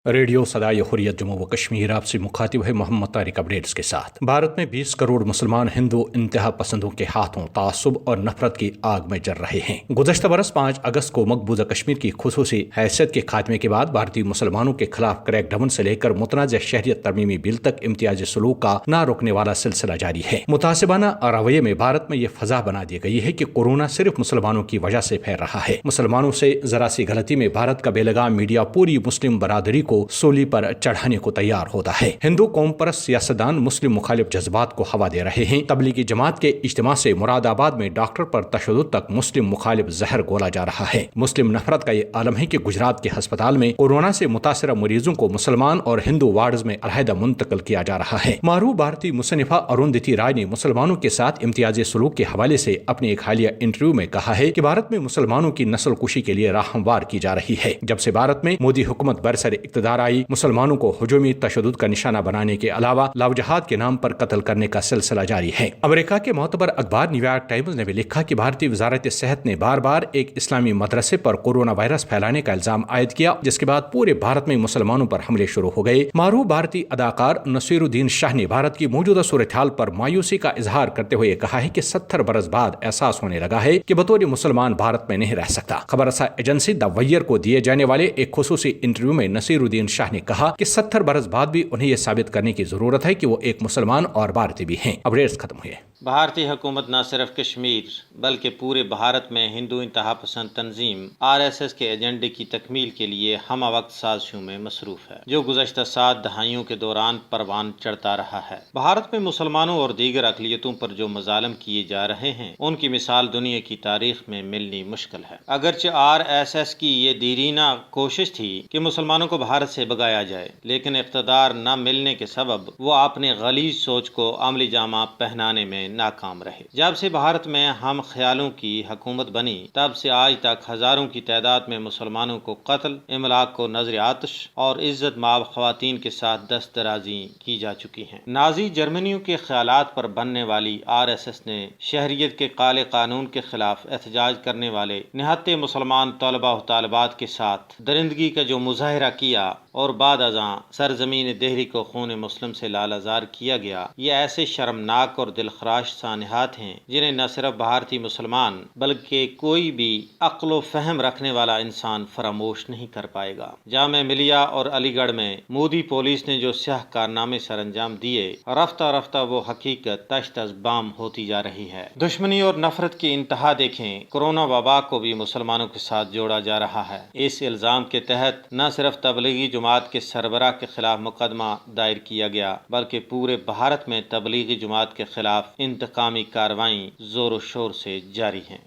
Radio सदाए हुर्रियत जम्मू व कश्मीर आपसे मुखातिब है मोहम्मद तारिक अपडेट्स के साथ। भारत में 20 करोड़ मुसलमान हिंदू इंतहा पसंदों के हाथों तासुब और नफरत की आग में जल रहे हैं। गुज़श्ता बरस 5 अगस्त को मकबूजा कश्मीर की खुसूसी हैसियत के खात्मे के बाद भारतीय मुसलमानों के खिलाफ क्रैकडाउन से लेकर मुतनाज़ शहरियत तरमीमी बिल तक इम्तियाजी सलूक का ना रुकने वाला सिलसिला जारी है। मुतासिबाना रवैये में भारत में ये फजा बना दी गई है कि कोरोना सिर्फ मुसलमानों की वजह से फैल रहा है। मुसलमानों से जरा सी गलती में भारत का बेलगाम मीडिया पूरी मुस्लिम बरादरी को सूली पर चढ़ाने को तैयार होता है। हिंदू कौम परस्त सियासतदान मुस्लिम मुखालिफ जज्बात को हवा दे रहे हैं। तबलीगी जमात के इज्तिमा से मुरादाबाद में डॉक्टर पर तशद्दुद तक मुस्लिम मुखालिफ जहर घोला जा रहा है। मुस्लिम नफरत का ये आलम है कि गुजरात के अस्पताल में कोरोना से मुतासरा मरीजों को मुसलमान और हिंदू वार्ड में अलहदा मुंतकिल किया जा रहा है। मारूफ भारतीय मुसन्निफा अरुंधति राय ने मुसलमानों के साथ इम्तियाजी सलूक के हवाले से अपने एक हालिया इंटरव्यू में कहा है कि भारत में मुसलमानों की नस्ल कुशी के लिए राह हमवार की जा रही है। जब से भारत में मोदी हुकूमत बरसर इक्तदार आई, मुसलमानों को हुजूमी तशद्दुद का निशाना बनाने के अलावा लवजहाद के नाम पर कत्ल करने का सिलसिला जारी है। अमेरिका के मोतबर अखबार न्यूयॉर्क टाइम्स ने भी लिखा कि भारतीय वजारत सेहत ने बार बार एक इस्लामी मदरसे पर कोरोना वायरस फैलाने का इल्जाम आयद किया, जिसके बाद पूरे भारत में मुसलमानों पर हमले शुरू हो गए। मारूफ भारतीय अदाकार नसीरुद्दीन शाह ने भारत की मौजूदा सूरत हाल पर मायूसी का इजहार करते हुए कहा है कि 70 बरस बाद एहसास होने लगा है कि बतौर मुसलमान भारत में नहीं रह सकता। खबरसा एजेंसी द वैयर को दिए जाने वाले एक खुसूसी इंटरव्यू में नसीरुद्दीन शाह ने कहा कि 70 बरस बाद भी उन्हें यह साबित करने की जरूरत है कि वो एक मुसलमान और भारतीय भी हैं। अपडेट्स खत्म हुए। भारतीय हुकूमत न सिर्फ कश्मीर बल्कि पूरे भारत में हिंदू इंतहा पसंद तंजीम RSS के एजेंडे की तकमील के लिए हम वक्त साजिशों में मसरूफ है, जो गुज़श्ता 7 दहाइयों के दौरान परवान चढ़ता रहा है। भारत में मुसलमानों और दीगर अक़लियतों पर जो मज़ालिम किए जा रहे हैं, उनकी मिसाल दुनिया की तारीख में मिलनी मुश्किल है। अगरचे RSS की ये दीरीना कोशिश थी कि मुसलमानों को भारत से भगाया जाए, लेकिन इक़्तिदार न मिलने के सबब वो अपने गलीज सोच को अमली जामा पहनाने में नाकाम रहे। जब से भारत में हम ख्यालों की हुकूमत बनी, तब से आज तक हजारों की तादाद में मुसलमानों को कत्ल, इमलाक को नजर आतिश और इज्जत माब खवातीन के साथ दस्तराजी की जा चुकी हैं। नाजी जर्मनियों के ख्यालात पर बनने वाली RSS ने शहरियत के काले कानून के खिलाफ एहतजाज करने वाले निहत्ते मुसलमान तलबा और तालिबात के साथ दरिंदगी का जो मुजाहरा किया और बाद अज़ां सरजमीन देहरी को खून मुस्लिम से लालाजार किया गया, ये ऐसे शर्मनाक और दिलखराश सानिहात हैं जिन्हें न सिर्फ भारतीय मुसलमान बल्कि कोई भी अक्ल फहम रखने वाला इंसान फरामोश नहीं कर पाएगा। जामे मिलिया और अलीगढ़ में मोदी पुलिस ने जो स्याह कारनामे सर अंजाम दिए, रफ्ता रफ्ता वो हकीकत तश तश बाम होती जा रही है। दुश्मनी और नफरत की इंतहा देखें, कोरोना वबा को भी मुसलमानों के साथ जोड़ा जा रहा है। इस इल्जाम के तहत न सिर्फ तबलीगी जमात के सरबराह के खिलाफ मुकदमा दायर किया गया, बल्कि पूरे भारत में तबलीगी जमात के खिलाफ इंतकामी कार्रवाई जोर शोर से जारी हैं।